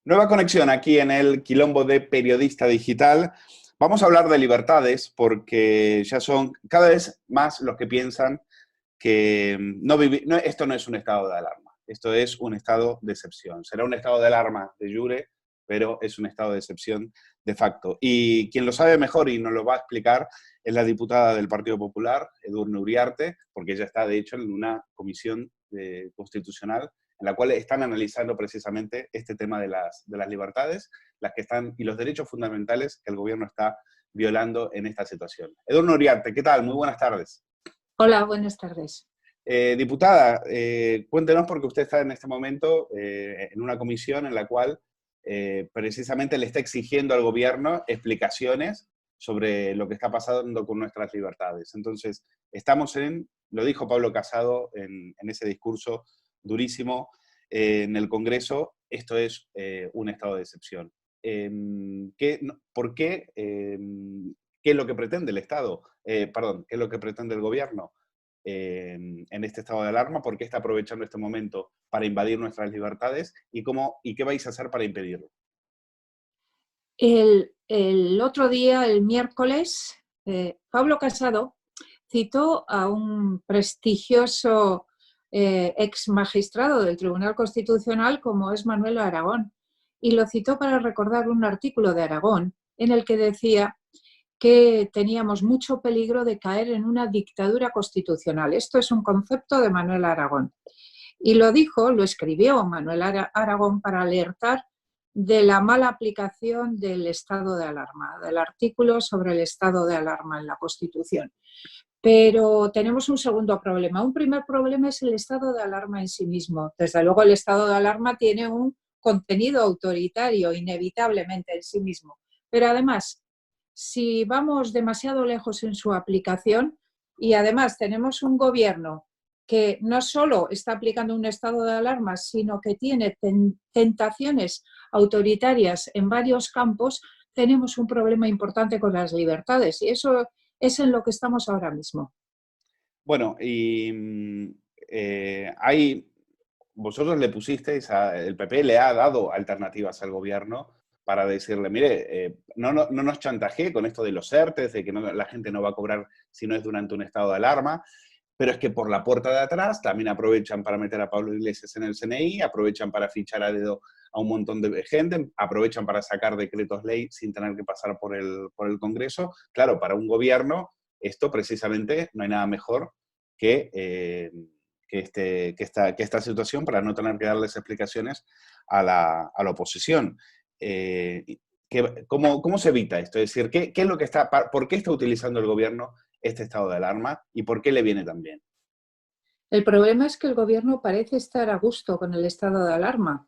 Nueva conexión aquí en el Quilombo de Periodista Digital. Vamos a hablar de libertades porque ya son cada vez más los que piensan que esto no es un estado de alarma, esto es un estado de excepción. Será un estado de alarma de jure, pero es un estado de excepción de facto. Y quien lo sabe mejor y nos lo va a explicar es la diputada del Partido Popular, Edurne Uriarte, porque ella está, de hecho, en una comisión constitucional en la cual están analizando precisamente este tema de las libertades, las que están, y los derechos fundamentales que el gobierno está violando en esta situación. Edurne Uriarte, ¿qué tal? Muy buenas tardes. Hola, buenas tardes. Diputada, cuéntenos porque usted está en este momento en una comisión en la cual precisamente le está exigiendo al gobierno explicaciones sobre lo que está pasando con nuestras libertades. Entonces, estamos lo dijo Pablo Casado en ese discurso durísimo en el Congreso, esto es un estado de excepción. ¿Por qué? ¿Qué es lo que pretende el Estado? ¿Qué es lo que pretende el gobierno en este estado de alarma? ¿Por qué está aprovechando este momento para invadir nuestras libertades? ¿Y qué vais a hacer para impedirlo? El otro día, el miércoles, Pablo Casado citó a un prestigioso ex magistrado del Tribunal Constitucional como es Manuel Aragón, y lo citó para recordar un artículo de Aragón en el que decía que teníamos mucho peligro de caer en una dictadura constitucional. Esto es un concepto de Manuel Aragón. Y lo escribió Manuel Aragón para alertar de la mala aplicación del estado de alarma, del artículo sobre el estado de alarma en la Constitución. Pero tenemos un segundo problema. Un primer problema es el estado de alarma en sí mismo. Desde luego el estado de alarma tiene un contenido autoritario inevitablemente en sí mismo. Pero además, si vamos demasiado lejos en su aplicación y además tenemos un gobierno que no solo está aplicando un estado de alarma, sino que tiene tentaciones autoritarias en varios campos, tenemos un problema importante con las libertades. Y eso es en lo que estamos ahora mismo. Bueno, y vosotros le pusisteis, el PP le ha dado alternativas al gobierno para decirle, mire, no nos chantajee con esto de los ERTES, de que la gente no va a cobrar si no es durante un estado de alarma, pero es que por la puerta de atrás también aprovechan para meter a Pablo Iglesias en el CNI, aprovechan para fichar a dedo a un montón de gente, aprovechan para sacar decretos ley sin tener que pasar por el Congreso. Claro, para un gobierno esto precisamente no hay nada mejor que esta situación para no tener que darles explicaciones a la oposición. ¿Cómo se evita esto? Es decir, ¿qué es lo que ¿por qué está utilizando el gobierno este estado de alarma y por qué le viene tan bien? El problema es que el gobierno parece estar a gusto con el estado de alarma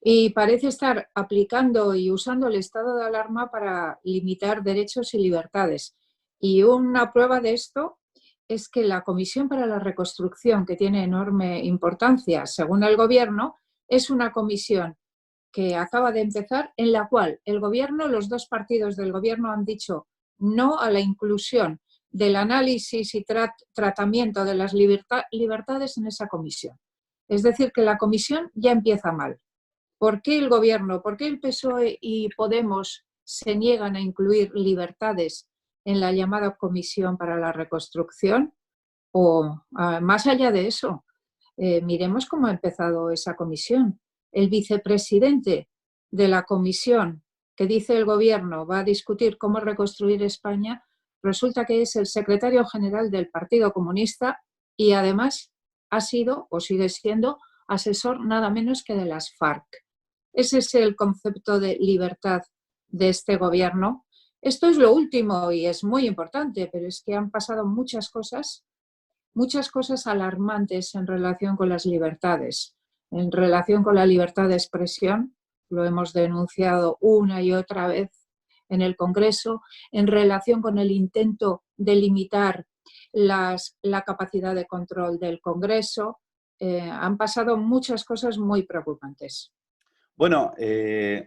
y parece estar aplicando y usando el estado de alarma para limitar derechos y libertades. Y una prueba de esto es que la Comisión para la Reconstrucción, que tiene enorme importancia según el gobierno, es una comisión que acaba de empezar en la cual el gobierno, los dos partidos del gobierno han dicho no a la inclusión del análisis y tratamiento de las libertades en esa comisión. Es decir, que la comisión ya empieza mal. ¿Por qué el gobierno, por qué el PSOE y Podemos se niegan a incluir libertades en la llamada Comisión para la Reconstrucción? O más allá de eso, miremos cómo ha empezado esa comisión. El vicepresidente de la comisión que dice el gobierno va a discutir cómo reconstruir España, resulta que es el secretario general del Partido Comunista y además ha sido o sigue siendo asesor nada menos que de las FARC. Ese es el concepto de libertad de este gobierno. Esto es lo último y es muy importante, pero es que han pasado muchas cosas alarmantes en relación con las libertades. En relación con la libertad de expresión, lo hemos denunciado una y otra vez en el Congreso, en relación con el intento de limitar la capacidad de control del Congreso. Han pasado muchas cosas muy preocupantes. Bueno,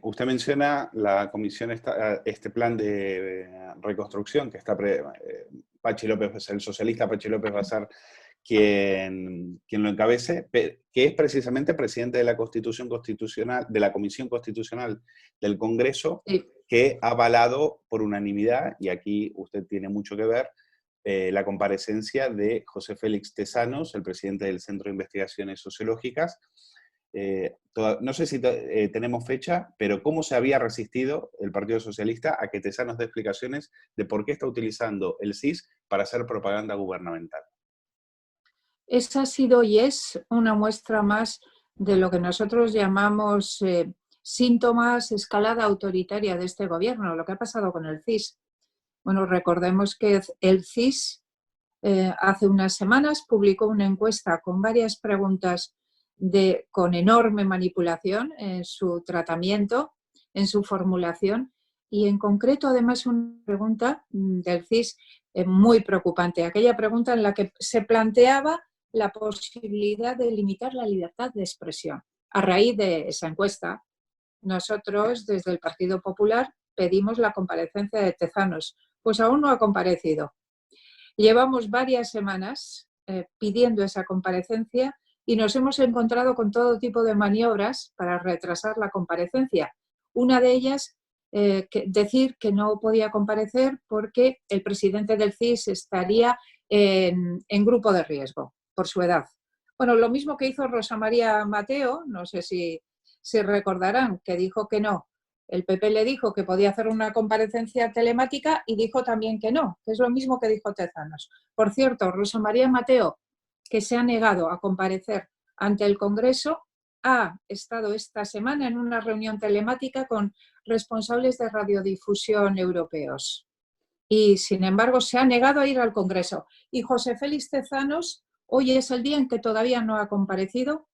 usted menciona la comisión, este plan de reconstrucción que está Pachi López, el socialista Pachi López va a ser quien lo encabece, que es precisamente presidente de la de la Comisión Constitucional del Congreso, Sí. que ha avalado por unanimidad, y aquí usted tiene mucho que ver, la comparecencia de José Félix Tezanos, el presidente del Centro de Investigaciones Sociológicas. No sé si tenemos fecha, pero ¿cómo se había resistido el Partido Socialista a que Tezanos dé explicaciones de por qué está utilizando el CIS para hacer propaganda gubernamental? Esa ha sido y es una muestra más de lo que nosotros llamamos síntomas, escalada autoritaria de este gobierno, lo que ha pasado con el CIS. Bueno, recordemos que el CIS hace unas semanas publicó una encuesta con varias preguntas con enorme manipulación en su tratamiento, en su formulación, y en concreto además una pregunta del CIS muy preocupante, aquella pregunta en la que se planteaba la posibilidad de limitar la libertad de expresión. A raíz de esa encuesta, nosotros desde el Partido Popular pedimos la comparecencia de Tezanos, pues aún no ha comparecido. Llevamos varias semanas pidiendo esa comparecencia y nos hemos encontrado con todo tipo de maniobras para retrasar la comparecencia. Una de ellas, decir que no podía comparecer porque el presidente del CIS estaría en grupo de riesgo por su edad. Bueno, lo mismo que hizo Rosa María Mateo, no sé si recordarán, que dijo que no. El PP le dijo que podía hacer una comparecencia telemática y dijo también que no, que es lo mismo que dijo Tezanos. Por cierto, Rosa María Mateo, que se ha negado a comparecer ante el Congreso, ha estado esta semana en una reunión telemática con responsables de radiodifusión europeos. Y, sin embargo, se ha negado a ir al Congreso. Y José Félix Tezanos, hoy es el día en que todavía no ha comparecido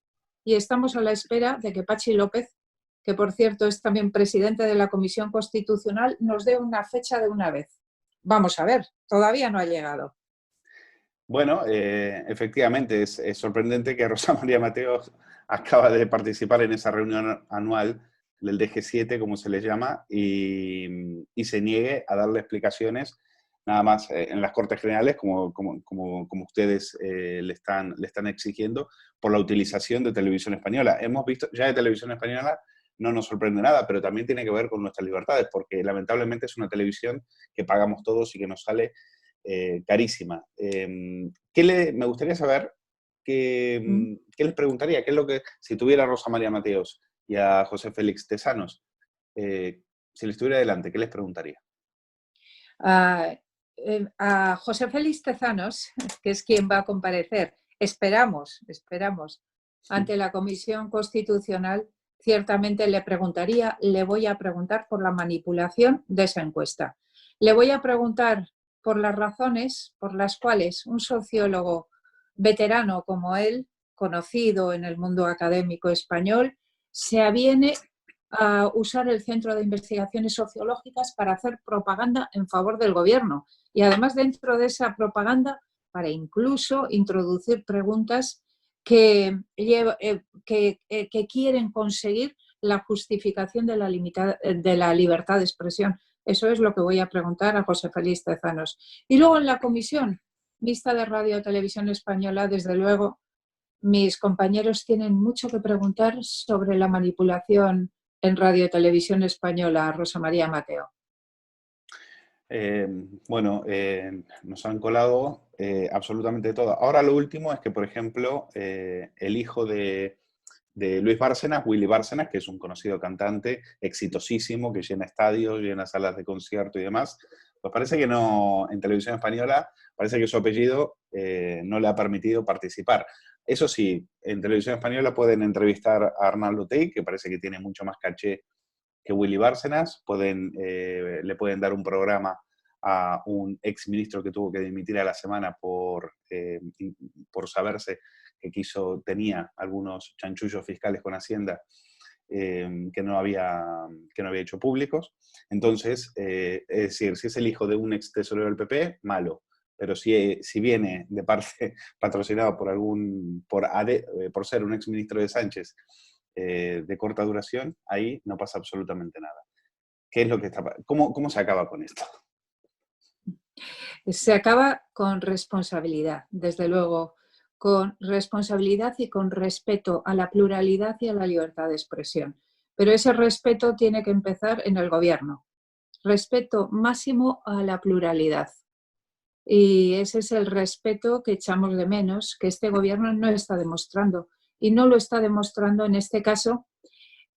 y estamos a la espera de que Patxi López, que por cierto es también presidente de la Comisión Constitucional, nos dé una fecha de una vez. Vamos a ver, todavía no ha llegado. Bueno, efectivamente, es sorprendente que Rosa María Mateo acaba de participar en esa reunión anual del DG7, como se le llama, y se niegue a darle explicaciones nada más en las Cortes Generales, como ustedes le están exigiendo, por la utilización de Televisión Española. Hemos visto, ya de Televisión Española no nos sorprende nada, pero también tiene que ver con nuestras libertades, porque lamentablemente es una televisión que pagamos todos y que nos sale carísima. Me gustaría saber qué les preguntaría, qué es lo que, si tuviera a Rosa María Mateos y a José Félix Tezanos, si les estuviera delante, ¿qué les preguntaría? A José Félix Tezanos, que es quien va a comparecer, esperamos ante la Comisión Constitucional, ciertamente le voy a preguntar por la manipulación de esa encuesta. Le voy a preguntar por las razones por las cuales un sociólogo veterano como él, conocido en el mundo académico español, se aviene a usar el Centro de Investigaciones Sociológicas para hacer propaganda en favor del gobierno. Y además, dentro de esa propaganda, para incluso introducir preguntas que quieren conseguir la justificación de la libertad de expresión. Eso es lo que voy a preguntar a José Félix Tezanos. Y luego en la Comisión Mixta de Radio y Televisión Española, desde luego, mis compañeros tienen mucho que preguntar sobre la manipulación en Radio y Televisión Española a Rosa María Mateo. Nos han colado absolutamente todo. Ahora lo último es que, por ejemplo, el hijo de Luis Bárcenas, Willy Bárcenas, que es un conocido cantante exitosísimo, que llena estadios, llena salas de concierto y demás, pues parece que no, en Televisión Española, parece que su apellido no le ha permitido participar. Eso sí, en Televisión Española pueden entrevistar a Arnaldo Otegi, que parece que tiene mucho más caché que Willy Bárcenas, le pueden dar un programa a un exministro que tuvo que dimitir a la semana por saberse que tenía algunos chanchullos fiscales con Hacienda que no había hecho públicos. Entonces, es decir, si es el hijo de un ex tesorero del PP, malo. Pero si viene de parte patrocinado por ser un exministro de Sánchez de corta duración, ahí no pasa absolutamente nada. ¿Qué es lo que está pasando? ¿Cómo se acaba con esto? Se acaba con responsabilidad, desde luego, con responsabilidad y con respeto a la pluralidad y a la libertad de expresión. Pero ese respeto tiene que empezar en el gobierno. Respeto máximo a la pluralidad. Y ese es el respeto que echamos de menos, que este gobierno no está demostrando. Y no lo está demostrando en este caso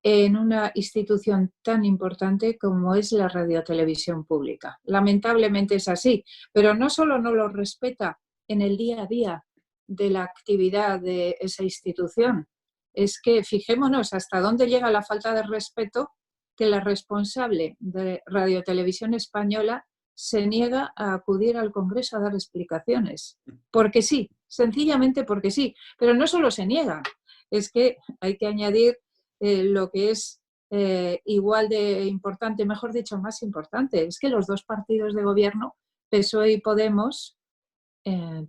en una institución tan importante como es la radiotelevisión pública. Lamentablemente es así, pero no solo no lo respeta en el día a día de la actividad de esa institución, es que fijémonos hasta dónde llega la falta de respeto, que la responsable de Radiotelevisión Española se niega a acudir al Congreso a dar explicaciones. Porque sí, sencillamente porque sí. Pero no solo se niega, es que hay que añadir lo que es igual de importante, mejor dicho, más importante. Es que los dos partidos de gobierno, PSOE y Podemos,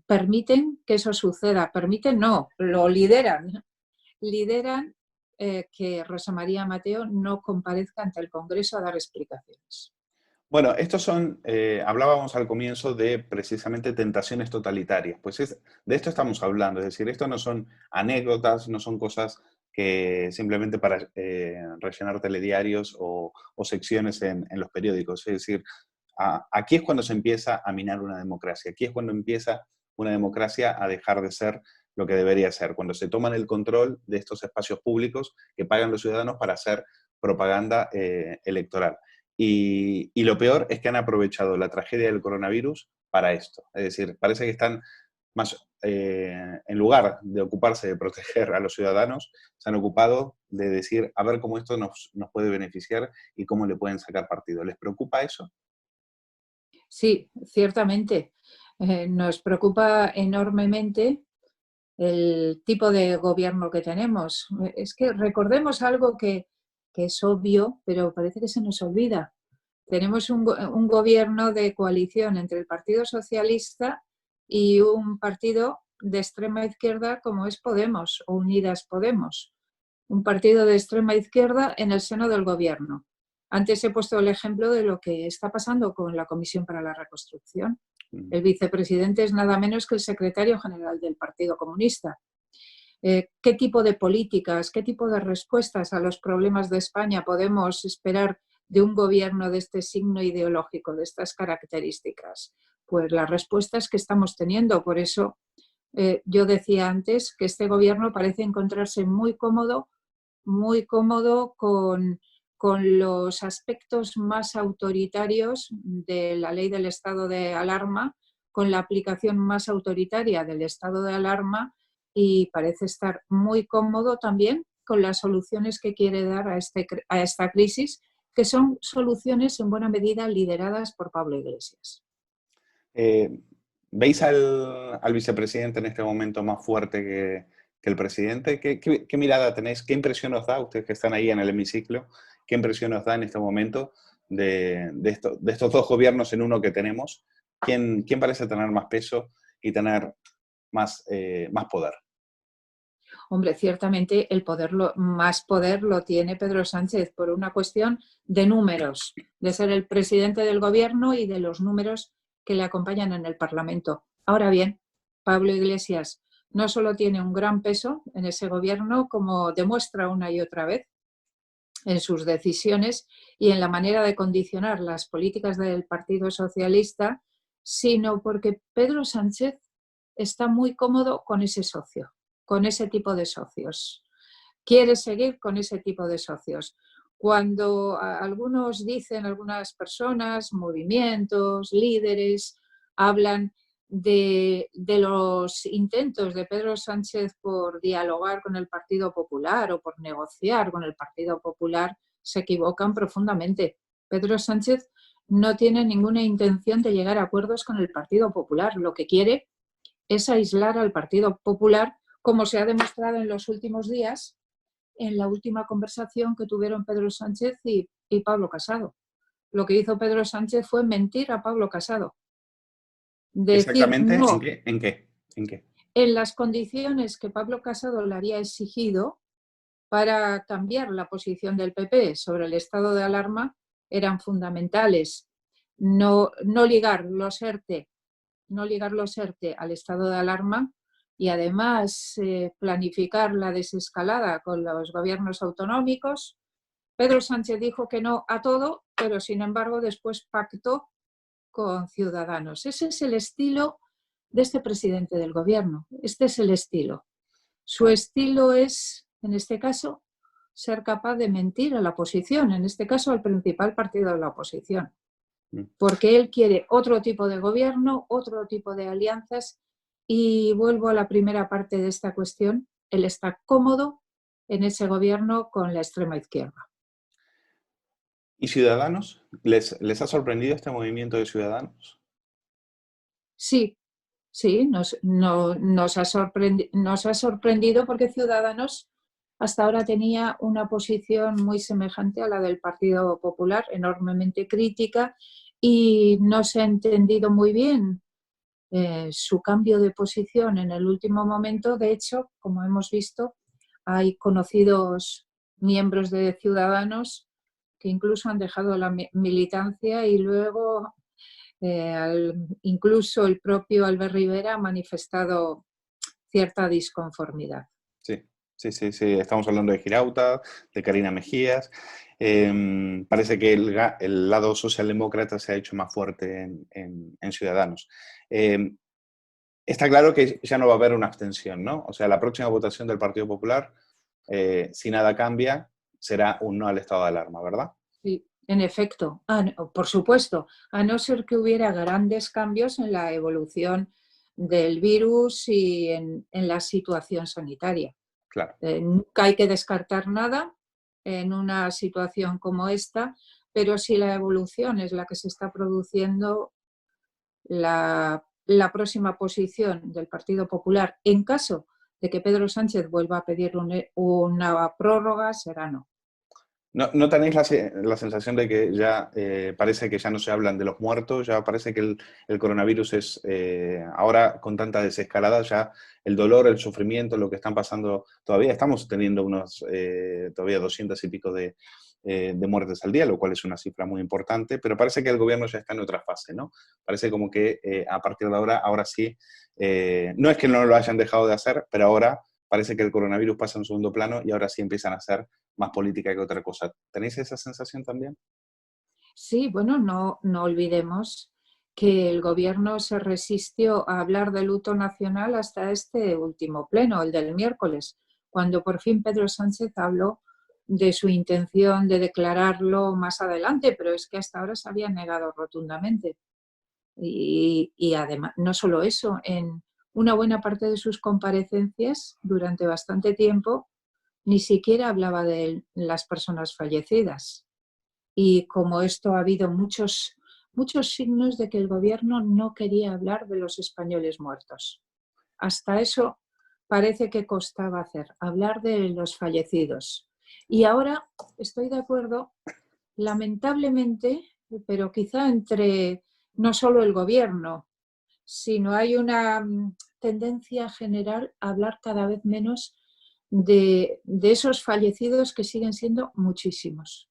permiten que eso suceda. Permiten, no, lo lideran. Lideran que Rosa María Mateo no comparezca ante el Congreso a dar explicaciones. Bueno, estos son, hablábamos al comienzo de precisamente tentaciones totalitarias. Pues de esto estamos hablando, es decir, esto no son anécdotas, no son cosas que simplemente para rellenar telediarios o secciones en los periódicos. Es decir, aquí es cuando se empieza a minar una democracia, aquí es cuando empieza una democracia a dejar de ser lo que debería ser, cuando se toman el control de estos espacios públicos que pagan los ciudadanos para hacer propaganda electoral. Y lo peor es que han aprovechado la tragedia del coronavirus para esto. Es decir, parece que están más, en lugar de ocuparse de proteger a los ciudadanos, se han ocupado de decir, a ver cómo esto nos puede beneficiar y cómo le pueden sacar partido. ¿Les preocupa eso? Sí, ciertamente. Nos preocupa enormemente el tipo de gobierno que tenemos. Es que recordemos algo que es obvio, pero parece que se nos olvida. Tenemos un gobierno de coalición entre el Partido Socialista y un partido de extrema izquierda como es Podemos o Unidas Podemos. Un partido de extrema izquierda en el seno del gobierno. Antes he puesto el ejemplo de lo que está pasando con la Comisión para la Reconstrucción. El vicepresidente es nada menos que el secretario general del Partido Comunista. ¿Qué tipo de políticas, qué tipo de respuestas a los problemas de España podemos esperar de un gobierno de este signo ideológico, de estas características? Pues las respuestas que estamos teniendo. Por eso yo decía antes que este gobierno parece encontrarse muy cómodo con los aspectos más autoritarios de la ley del estado de alarma, con la aplicación más autoritaria del estado de alarma, y parece estar muy cómodo también con las soluciones que quiere dar a esta crisis, que son soluciones en buena medida lideradas por Pablo Iglesias. ¿Veis al vicepresidente en este momento más fuerte que el presidente? ¿Qué mirada tenéis? ¿Qué impresión os da, ustedes que están ahí en el hemiciclo, qué impresión os da en este momento de estos dos gobiernos en uno que tenemos? ¿Quién parece tener más peso y tener más poder? Hombre, ciertamente más poder lo tiene Pedro Sánchez por una cuestión de números, de ser el presidente del gobierno y de los números que le acompañan en el Parlamento. Ahora bien, Pablo Iglesias no solo tiene un gran peso en ese gobierno, como demuestra una y otra vez en sus decisiones y en la manera de condicionar las políticas del Partido Socialista, sino porque Pedro Sánchez está muy cómodo con ese socio, con ese tipo de socios. Quiere seguir con ese tipo de socios. Cuando algunos dicen, algunas personas, movimientos, líderes, hablan de los intentos de Pedro Sánchez por dialogar con el Partido Popular o por negociar con el Partido Popular, se equivocan profundamente. Pedro Sánchez no tiene ninguna intención de llegar a acuerdos con el Partido Popular. Lo que quiere es aislar al Partido Popular, como se ha demostrado en los últimos días, en la última conversación que tuvieron Pedro Sánchez y Pablo Casado. Lo que hizo Pedro Sánchez fue mentir a Pablo Casado. Decir ¿Exactamente? no ¿En qué? en las condiciones que Pablo Casado le había exigido para cambiar la posición del PP sobre el estado de alarma eran fundamentales. No ligar los ERTE al estado de alarma y además planificar la desescalada con los gobiernos autonómicos, Pedro Sánchez dijo que no a todo, pero sin embargo después pactó con Ciudadanos. Ese es el estilo de este presidente del gobierno. Este es el estilo. Su estilo es, en este caso, ser capaz de mentir a la oposición, en este caso al principal partido de la oposición. Porque él quiere otro tipo de gobierno, otro tipo de alianzas, y vuelvo a la primera parte de esta cuestión, él está cómodo en ese gobierno con la extrema izquierda. ¿Y Ciudadanos? ¿Les ha sorprendido este movimiento de Ciudadanos? Sí, sí, nos ha sorprendido porque Ciudadanos hasta ahora tenía una posición muy semejante a la del Partido Popular, enormemente crítica, y no se ha entendido muy bien su cambio de posición en el último momento. De hecho, como hemos visto, hay conocidos miembros de Ciudadanos que incluso han dejado la militancia y luego incluso el propio Albert Rivera ha manifestado cierta disconformidad. Sí, sí, sí, sí. Estamos hablando de Girauta, de Karina Mejías. Parece que el lado socialdemócrata se ha hecho más fuerte en Ciudadanos. Está claro que ya no va a haber una abstención, ¿no? O sea, la próxima votación del Partido Popular, si nada cambia, será un no al estado de alarma, ¿verdad? Sí, en efecto. No, por supuesto, a no ser que hubiera grandes cambios en la evolución del virus y en la situación sanitaria. Claro. Nunca hay que descartar nada en una situación como esta, pero si la evolución es la que se está produciendo, la próxima posición del Partido Popular, en caso de que Pedro Sánchez vuelva a pedir una prórroga, será no. ¿No tenéis la sensación de que ya parece que ya no se hablan de los muertos? Ya parece que el coronavirus es, ahora con tanta desescalada, ya el dolor, el sufrimiento, lo que están pasando, todavía estamos teniendo todavía 200 y pico de muertes al día, lo cual es una cifra muy importante, pero parece que el gobierno ya está en otra fase, ¿no? Parece como que a partir de ahora sí, no es que no lo hayan dejado de hacer, pero ahora parece que el coronavirus pasa en segundo plano y ahora sí empiezan a hacer más política que otra cosa. ¿Tenéis esa sensación también? Sí, bueno, no olvidemos que el gobierno se resistió a hablar de luto nacional hasta este último pleno, el del miércoles, cuando por fin Pedro Sánchez habló de su intención de declararlo más adelante, pero es que hasta ahora se había negado rotundamente. Y además, no solo eso, en una buena parte de sus comparecencias durante bastante tiempo ni siquiera hablaba de las personas fallecidas. Y como esto ha habido muchos signos de que el gobierno no quería hablar de los españoles muertos. Hasta eso parece que costaba hablar de los fallecidos. Y ahora estoy de acuerdo, lamentablemente, pero quizá entre no solo el gobierno, sino hay una tendencia general a hablar cada vez menos de esos fallecidos que siguen siendo muchísimos.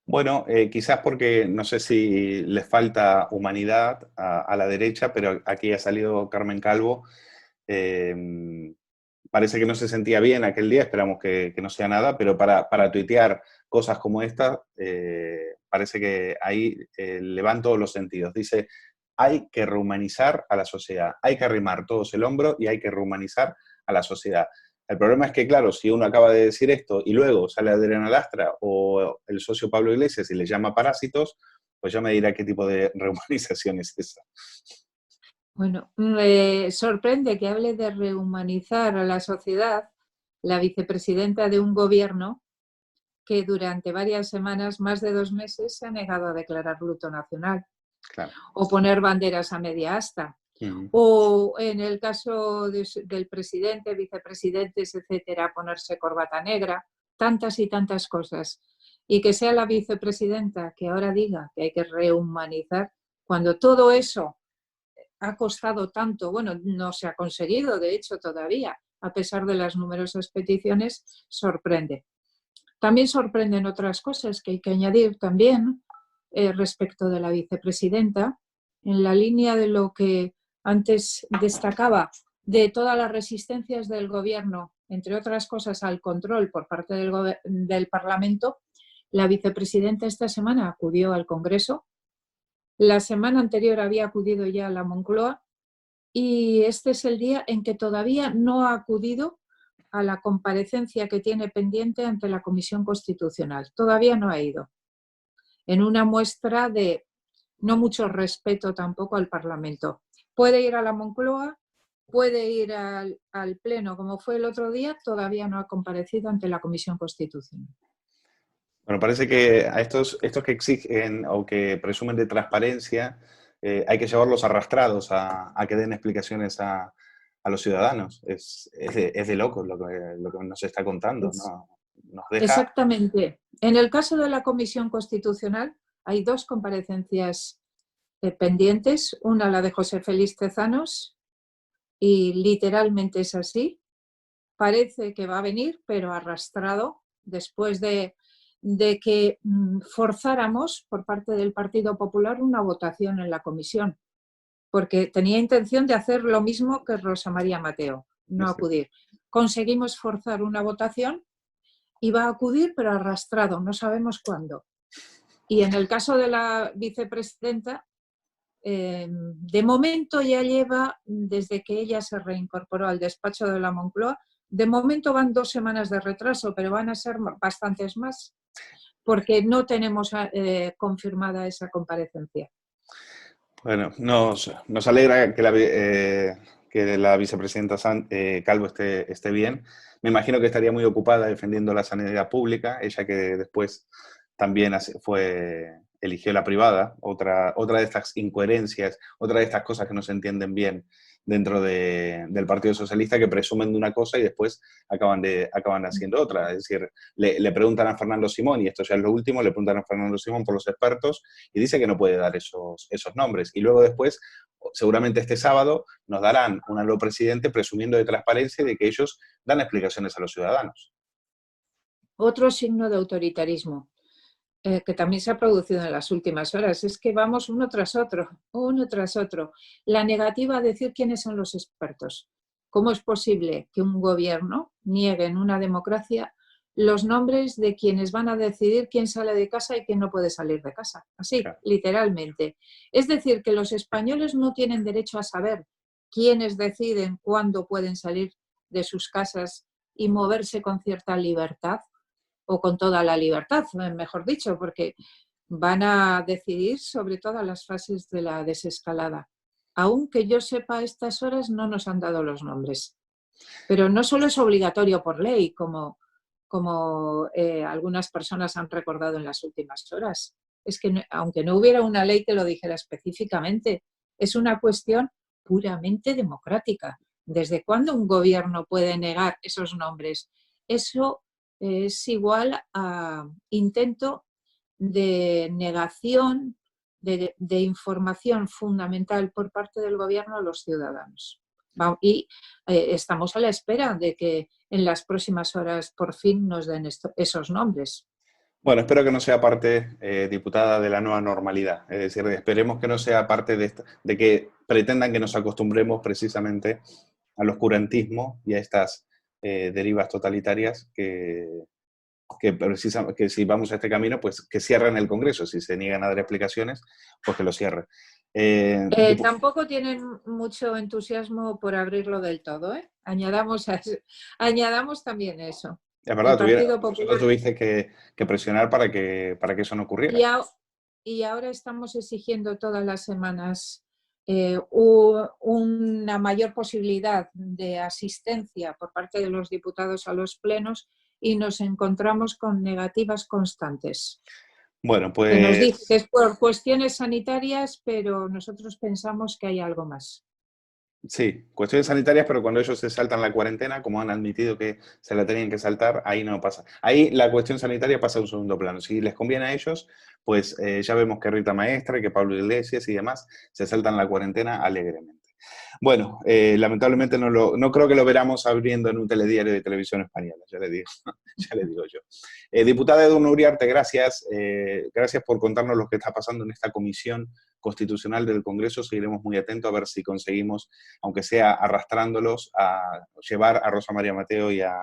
Bueno, quizás porque no sé si les falta humanidad a la derecha, pero aquí ha salido Carmen Calvo. Parece que no se sentía bien aquel día, esperamos que no sea nada, pero para tuitear cosas como esta, parece que ahí le van todos los sentidos. Dice, hay que rehumanizar a la sociedad, hay que arrimar todos el hombro y hay que rehumanizar a la sociedad. El problema es que, claro, si uno acaba de decir esto y luego sale Adriana Lastra o el socio Pablo Iglesias y le llama parásitos, pues ya me dirá qué tipo de rehumanización es esa. Bueno, me sorprende que hable de rehumanizar a la sociedad la vicepresidenta de un gobierno que durante varias semanas, más de 2 meses, se ha negado a declarar luto nacional. Claro. O poner banderas a media asta. O en el caso del presidente, vicepresidentes, etcétera, ponerse corbata negra, tantas y tantas cosas. Y que sea la vicepresidenta que ahora diga que hay que rehumanizar, cuando todo eso ha costado tanto, bueno, no se ha conseguido, de hecho, todavía, a pesar de las numerosas peticiones, sorprende. También sorprenden otras cosas que hay que añadir también respecto de la vicepresidenta, en la línea de lo que antes destacaba de todas las resistencias del gobierno, entre otras cosas al control por parte del Parlamento, la vicepresidenta esta semana acudió al Congreso. La semana anterior había acudido ya a la Moncloa y este es el día en que todavía no ha acudido a la comparecencia que tiene pendiente ante la Comisión Constitucional. Todavía no ha ido. En una muestra de no mucho respeto tampoco al Parlamento. Puede ir a la Moncloa, puede ir al Pleno, como fue el otro día, todavía no ha comparecido ante la Comisión Constitucional. Bueno, parece que a estos que exigen o que presumen de transparencia, hay que llevarlos arrastrados a que den explicaciones a los ciudadanos. Es de locos lo que nos está contando, ¿no? Nos deja... Exactamente. En el caso de la Comisión Constitucional hay dos comparecencias pendientes. Una, la de José Félix Tezanos, y literalmente es así. Parece que va a venir, pero arrastrado, después de que forzáramos por parte del Partido Popular una votación en la comisión, porque tenía intención de hacer lo mismo que Rosa María Mateo, no acudir. Conseguimos forzar una votación y va a acudir, pero arrastrado, no sabemos cuándo. Y en el caso de la vicepresidenta, de momento ya lleva, desde que ella se reincorporó al despacho de la Moncloa, de momento van 2 semanas de retraso, pero van a ser bastantes más, porque no tenemos confirmada esa comparecencia. Bueno, nos alegra que la vicepresidenta Calvo esté bien. Me imagino que estaría muy ocupada defendiendo la sanidad pública, ella que después también eligió la privada, otra de estas incoherencias, otra de estas cosas que no se entienden bien dentro del Partido Socialista, que presumen de una cosa y después acaban haciendo otra. Es decir, le preguntan a Fernando Simón, y esto ya es lo último, le preguntan a Fernando Simón por los expertos y dice que no puede dar esos nombres. Y luego después, seguramente este sábado, nos darán un nuevo presidente presumiendo de transparencia y de que ellos dan explicaciones a los ciudadanos. Otro signo de autoritarismo que también se ha producido en las últimas horas, es que vamos uno tras otro. La negativa a decir quiénes son los expertos. ¿Cómo es posible que un gobierno niegue en una democracia los nombres de quienes van a decidir quién sale de casa y quién no puede salir de casa? Así, claro. Literalmente. Es decir, que los españoles no tienen derecho a saber quiénes deciden cuándo pueden salir de sus casas y moverse con cierta libertad, o con toda la libertad, mejor dicho, porque van a decidir sobre todas las fases de la desescalada. Aunque yo sepa, a estas horas no nos han dado los nombres. Pero no solo es obligatorio por ley, como algunas personas han recordado en las últimas horas. Es que aunque no hubiera una ley que lo dijera específicamente, es una cuestión puramente democrática. ¿Desde cuándo un gobierno puede negar esos nombres? Eso es igual a intento de negación de información fundamental por parte del gobierno a los ciudadanos. Y estamos a la espera de que en las próximas horas por fin nos den esos nombres. Bueno, espero que no sea parte, diputada, de la nueva normalidad. Es decir, esperemos que no sea parte de que pretendan que nos acostumbremos precisamente al oscurantismo y a estas derivas totalitarias que si vamos a este camino, pues que cierren el Congreso. Si se niegan a dar explicaciones, pues que lo cierren. Tampoco tienen mucho entusiasmo por abrirlo del todo, ¿eh? Añadamos también eso. Es verdad, tuviste que presionar para que eso no ocurriera. Y ahora estamos exigiendo todas las semanas una mayor posibilidad de asistencia por parte de los diputados a los plenos y nos encontramos con negativas constantes. Bueno, pues... Que nos dice que es por cuestiones sanitarias, pero nosotros pensamos que hay algo más. Sí, cuestiones sanitarias, pero cuando ellos se saltan la cuarentena, como han admitido que se la tenían que saltar, ahí no pasa. Ahí la cuestión sanitaria pasa a un segundo plano. Si les conviene a ellos, pues ya vemos que Rita Maestra, que Pablo Iglesias y demás se saltan la cuarentena alegremente. Bueno, lamentablemente no creo que lo veramos abriendo en un telediario de televisión española, ya le digo, ya le digo yo. Diputada Edurne Uriarte, gracias. Gracias por contarnos lo que está pasando en esta comisión constitucional del Congreso. Seguiremos muy atentos a ver si conseguimos, aunque sea arrastrándolos, a llevar a Rosa María Mateo y a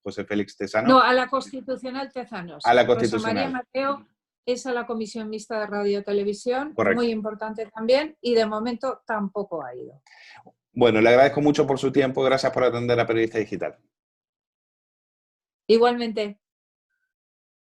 José Félix Tezanos. No, a la Constitucional Tezanos. A la Rosa Constitucional. María Mateo es a la Comisión Mixta de Radio y Televisión, Correcto. muy importante también, y de momento tampoco ha ido. Bueno, le agradezco mucho por su tiempo. Gracias por atender a Periodista Digital. Igualmente.